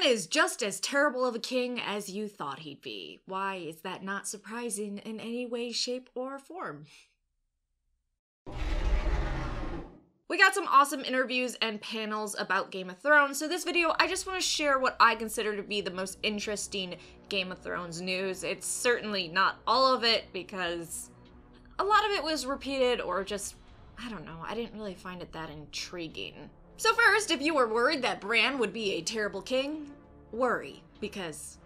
Bran is just as terrible of a king as you thought he'd be. Why is that not surprising in any way, shape, or form? We got some awesome interviews and panels about Game of Thrones, so this video I just want to share what I consider to be the most interesting Game of Thrones news. It's certainly not all of it, because a lot of it was repeated or just, I don't know, I didn't really find it that intriguing. So first, if you were worried that Bran would be a terrible king, worry, because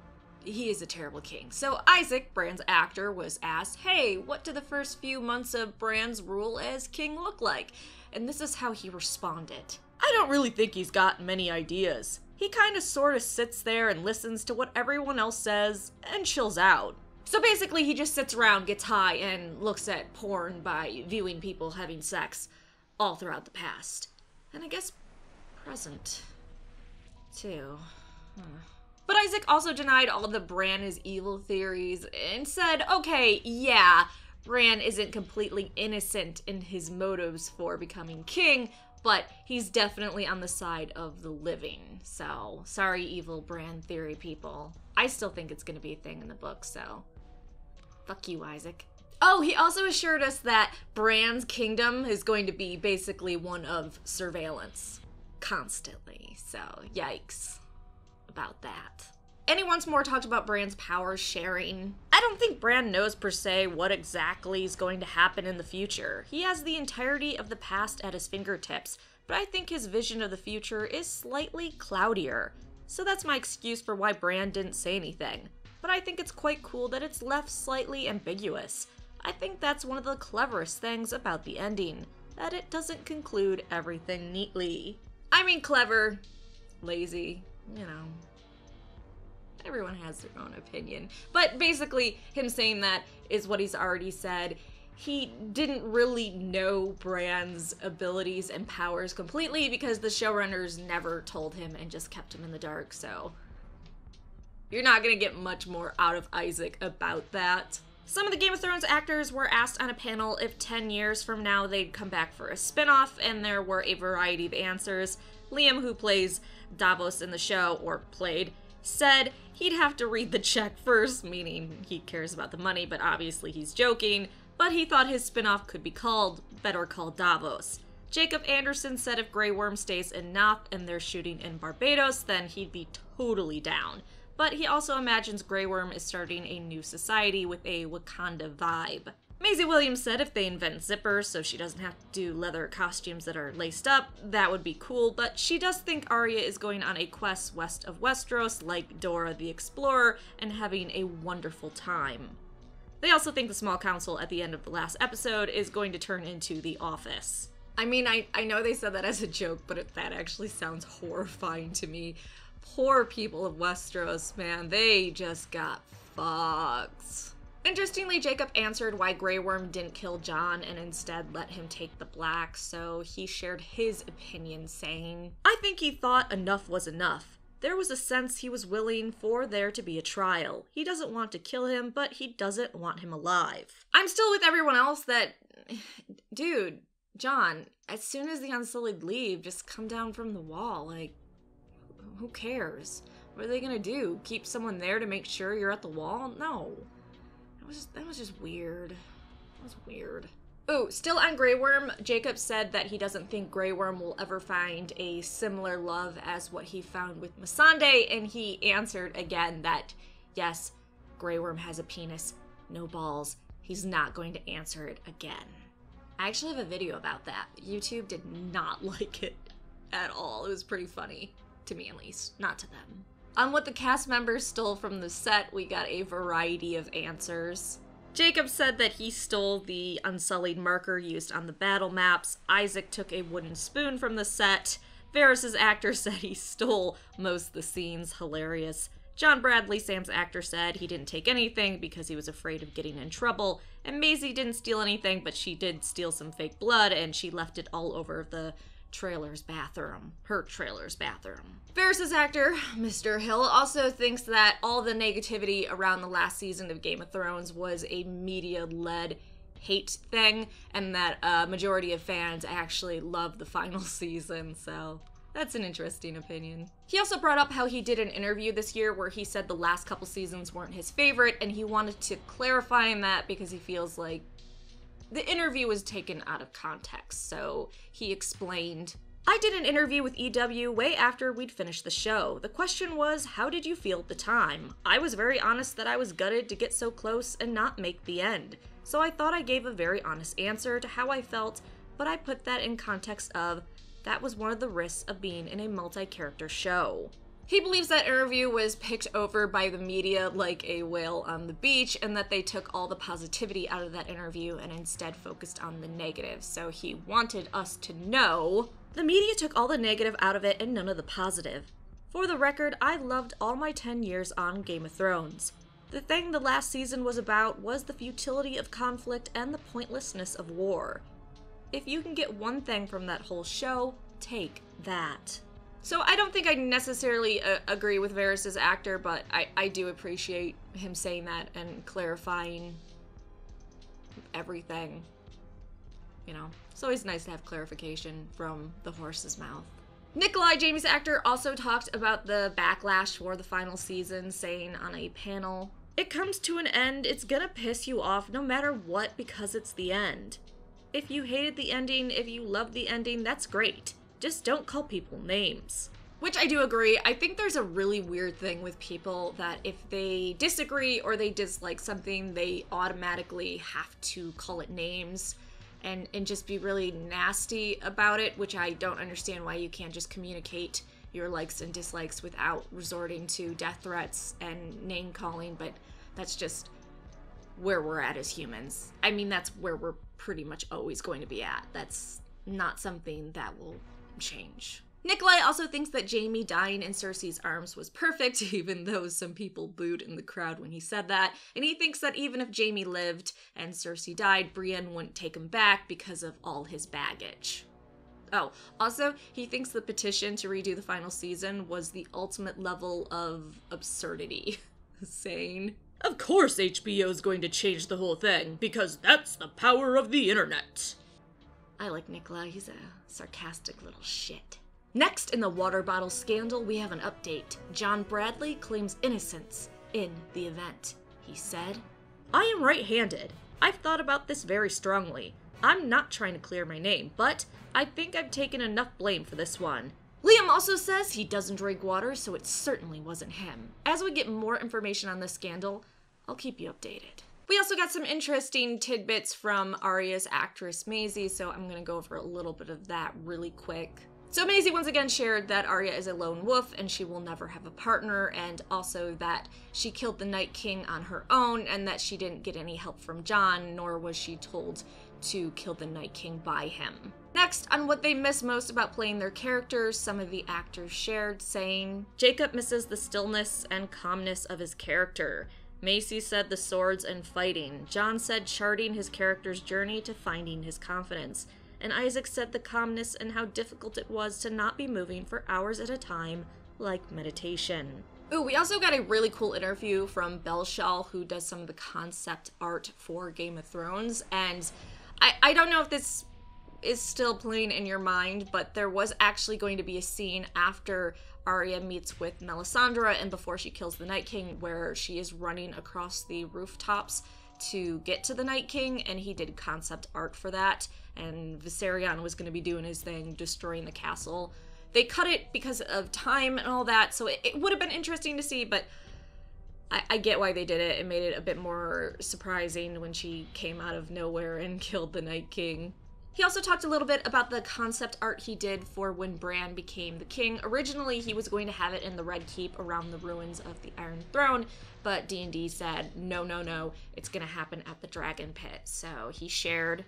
he is a terrible king. So Isaac, Bran's actor, was asked, hey, what do the first few months of Bran's rule as king look like? And this is how he responded. I don't really think he's got many ideas. He kinda sorta sits there and listens to what everyone else says and chills out. So basically he just sits around, gets high, and looks at porn by viewing people having sex all throughout the past. And I guess present, too. But Isaac also denied all the Bran is evil theories and said, okay, yeah, Bran isn't completely innocent in his motives for becoming king, but he's definitely on the side of the living. So, sorry evil Bran theory people. I still think it's gonna be a thing in the book, so fuck you, Isaac. Oh, he also assured us that Bran's kingdom is going to be basically one of surveillance. Constantly, so yikes about that. And he once more talked about Bran's power sharing. I don't think Bran knows per se what exactly is going to happen in the future. He has the entirety of the past at his fingertips, but I think his vision of the future is slightly cloudier. So that's my excuse for why Bran didn't say anything. But I think it's quite cool that it's left slightly ambiguous. I think that's one of the cleverest things about the ending, that it doesn't conclude everything neatly. I mean clever, lazy, you know. Everyone has their own opinion. But basically, him saying that is what he's already said. He didn't really know Bran's abilities and powers completely because the showrunners never told him and just kept him in the dark, so you're not gonna get much more out of Isaac about that. Some of the Game of Thrones actors were asked on a panel if 10 years from now they'd come back for a spin-off, and there were a variety of answers. Liam, who plays Davos in the show, or played, said he'd have to read the check first, meaning he cares about the money, but obviously he's joking, but he thought his spin-off could be called Better Call Davos. Jacob Anderson said if Greyworm stays in Noth and they're shooting in Barbados, then he'd be totally down. But he also imagines Greyworm is starting a new society with a Wakanda vibe. Maisie Williams said if they invent zippers so she doesn't have to do leather costumes that are laced up, that would be cool, but she does think Arya is going on a quest west of Westeros like Dora the Explorer and having a wonderful time. They also think the small council at the end of the last episode is going to turn into The Office. I mean, I know they said that as a joke, but that actually sounds horrifying to me. Poor people of Westeros, man, they just got fucked. Interestingly, Jacob answered why Greyworm didn't kill Jon and instead let him take the black, so he shared his opinion saying, I think he thought enough was enough. There was a sense he was willing for there to be a trial. He doesn't want to kill him, but he doesn't want him alive. I'm still with everyone else that, dude, Jon, as soon as the Unsullied leave, just come down from the wall, like, who cares? What are they gonna do? Keep someone there to make sure you're at the wall? No. That was just weird. That was weird. Ooh, still on Greyworm, Jacob said that he doesn't think Greyworm will ever find a similar love as what he found with Missandei, and he answered again that, yes, Greyworm has a penis, no balls. He's not going to answer it again. I actually have a video about that. YouTube did not like it at all. It was pretty funny. To me, at least. Not to them. On what the cast members stole from the set, we got a variety of answers. Jacob said that he stole the Unsullied marker used on the battle maps. Isaac took a wooden spoon from the set. Varys' actor said he stole most of the scenes. Hilarious. John Bradley, Sam's actor, said he didn't take anything because he was afraid of getting in trouble. And Maisie didn't steal anything, but she did steal some fake blood, and she left it all over the trailer's bathroom. Her trailer's bathroom. Varys' actor, Mr. Hill, also thinks that all the negativity around the last season of Game of Thrones was a media-led hate thing, and that a majority of fans actually loved the final season, so That's an interesting opinion. He also brought up how he did an interview this year where he said the last couple seasons weren't his favorite, and he wanted to clarify in that because he feels like the interview was taken out of context. So he explained, I did an interview with EW way after we'd finished the show. The question was, how did you feel at the time? I was very honest that I was gutted to get so close and not make the end. So I thought I gave a very honest answer to how I felt, but I put that in context of, that was one of the risks of being in a multi-character show. He believes that interview was picked over by the media like a whale on the beach, and that they took all the positivity out of that interview and instead focused on the negative. So he wanted us to know, the media took all the negative out of it and none of the positive. For the record, I loved all my 10 years on Game of Thrones. The thing the last season was about was the futility of conflict and the pointlessness of war. If you can get one thing from that whole show, take that. So I don't think I necessarily agree with Varys' actor, but I do appreciate him saying that and clarifying everything. You know, it's always nice to have clarification from the horse's mouth. Nikolai, Jamie's actor, also talked about the backlash for the final season, saying on a panel, it comes to an end, it's gonna piss you off no matter what because it's the end. If you hated the ending, if you loved the ending, that's great. Just don't call people names. Which I do agree. I think there's a really weird thing with people that if they disagree or they dislike something, they automatically have to call it names and just be really nasty about it, which I don't understand why you can't just communicate your likes and dislikes without resorting to death threats and name calling, but that's just where we're at as humans. I mean, that's where we're pretty much always going to be at. That's not something that will change. Nikolai also thinks that Jaime dying in Cersei's arms was perfect, even though some people booed in the crowd when he said that, and he thinks that even if Jaime lived and Cersei died, Brienne wouldn't take him back because of all his baggage. Oh, also, he thinks the petition to redo the final season was the ultimate level of absurdity, saying, of course HBO's going to change the whole thing, because that's the power of the internet. I like Nikolai, he's a sarcastic little shit. Next in the water bottle scandal, we have an update. John Bradley claims innocence in the event. He said, I am right-handed. I've thought about this very strongly. I'm not trying to clear my name, but I think I've taken enough blame for this one. Liam also says he doesn't drink water, so it certainly wasn't him. As we get more information on this scandal, I'll keep you updated. We also got some interesting tidbits from Arya's actress Maisie, so I'm gonna go over a little bit of that really quick. So Maisie once again shared that Arya is a lone wolf and she will never have a partner, and also that she killed the Night King on her own and that she didn't get any help from Jon, nor was she told to kill the Night King by him. Next, on what they miss most about playing their characters, some of the actors shared, saying, Jacob misses the stillness and calmness of his character. Macy said the swords and fighting. Jon said charting his character's journey to finding his confidence. And Isaac said the calmness and how difficult it was to not be moving for hours at a time, like meditation. Ooh, we also got a really cool interview from Belshal, who does some of the concept art for Game of Thrones, and I don't know if this is still playing in your mind, but there was actually going to be a scene after Arya meets with Melisandre and before she kills the Night King where she is running across the rooftops to get to the Night King, and he did concept art for that, and Viserion was going to be doing his thing, destroying the castle. They cut it because of time and all that, so it would have been interesting to see, but I get why they did it. It made it a bit more surprising when she came out of nowhere and killed the Night King. He also talked a little bit about the concept art he did for when Bran became the king. Originally, he was going to have it in the Red Keep around the ruins of the Iron Throne, but D&D said, no, it's gonna happen at the Dragon Pit. So he shared,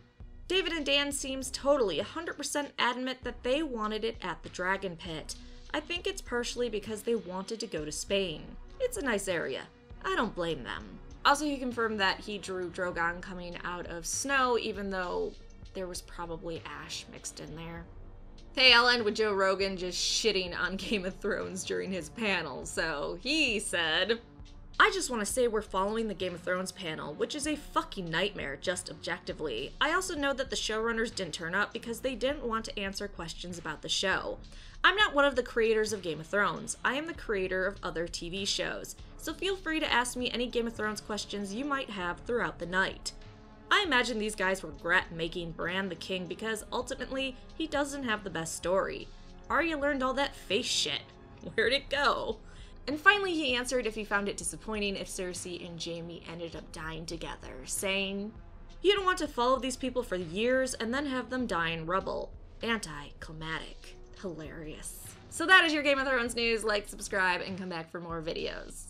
David and Dan seems totally 100% adamant that they wanted it at the Dragon Pit. I think it's partially because they wanted to go to Spain. It's a nice area. I don't blame them. Also, he confirmed that he drew Drogon coming out of snow, even though there was probably ash mixed in there. Hey, I'll end with Joe Rogan just shitting on Game of Thrones during his panel. So he said, I just want to say we're following the Game of Thrones panel, which is a fucking nightmare, just objectively. I also know that the showrunners didn't turn up because they didn't want to answer questions about the show. I'm not one of the creators of Game of Thrones. I am the creator of other TV shows, so feel free to ask me any Game of Thrones questions you might have throughout the night. I imagine these guys regret making Bran the king because ultimately he doesn't have the best story. Arya learned all that face shit. Where'd it go? And finally he answered if he found it disappointing if Cersei and Jaime ended up dying together, saying, "You don't want to follow these people for years and then have them die in rubble. Anticlimactic." Hilarious. So that is your Game of Thrones news. Like, subscribe, and come back for more videos.